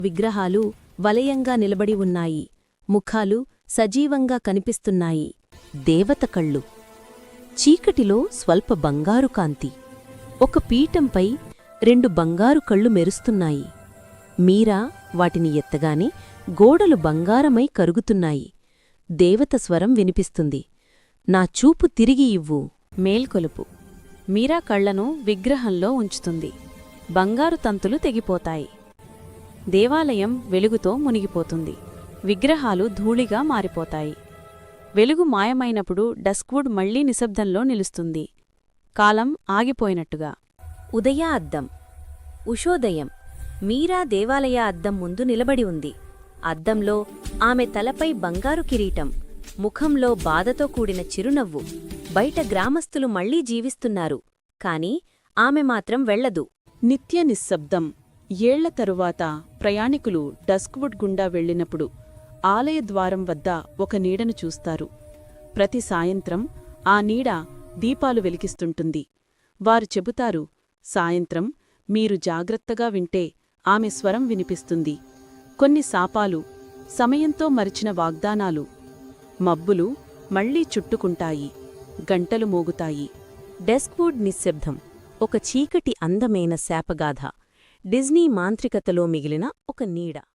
విగ్రహాలు వలయంగా నిలబడి ఉన్నాయి. ముఖాలు సజీవంగా కనిపిస్తున్నాయి. దేవత కళ్ళు. చీకటిలో స్వల్ప బంగారు కాంతి. ఒక పీఠంపై 2 బంగారు కళ్ళు మెరుస్తున్నాయి. మీరా వాటిని ఎత్తగానే గోడలు బంగారమై కరుగుతున్నాయి. దేవత స్వరం వినిపిస్తుంది. నా చూపు తిరిగి ఇవ్వు. మేల్కొలుపు. మీరా కళ్లను విగ్రహంలో ఉంచుతుంది. బంగారు తంతులు తెగిపోతాయి. దేవాలయం వెలుగుతో మునిగిపోతుంది. విగ్రహాలు ధూళిగా మారిపోతాయి. వెలుగు మాయమైనప్పుడు డస్క్వుడ్ మళ్లీ నిశ్శబ్దంలో నిలుస్తుంది. కాలం ఆగిపోయినట్టుగా. ఉదయ అద్దం. ఉషోదయం. మీరా దేవాలయ అద్దం ముందు నిలబడి ఉంది. అద్దంలో ఆమె తలపై బంగారు కిరీటం, ముఖంలో బాధతో కూడిన చిరునవ్వు. బయట గ్రామస్థులు మళ్లీ జీవిస్తున్నారు. కాని ఆమె మాత్రం వెళ్లదు. నిత్య నిశ్శబ్దం. ఏళ్ల తరువాత ప్రయాణికులు డస్క్వుడ్ గుండా వెళ్లినప్పుడు ఆలయ ద్వారం వద్ద ఒక నీడను చూస్తారు. ప్రతి సాయంత్రం ఆ నీడ దీపాలు వెలిగిస్తుంటుంది. వారు చెబుతారు, సాయంత్రం మీరు జాగ్రత్తగా వింటే ఆమె స్వరం వినిపిస్తుంది. కొన్ని శాపాలు, సమయంతో మరిచిన వాగ్దానాలు. మబ్బులు మళ్లీ చుట్టుకుంటాయి. గంటలు మోగుతాయి. డస్క్వుడ్ నిశ్శబ్దం. ఒక చీకటి అందమైన శాపగాథ. డిజ్నీ మాంత్రికతలో మిగిలిన ఒక నీడ.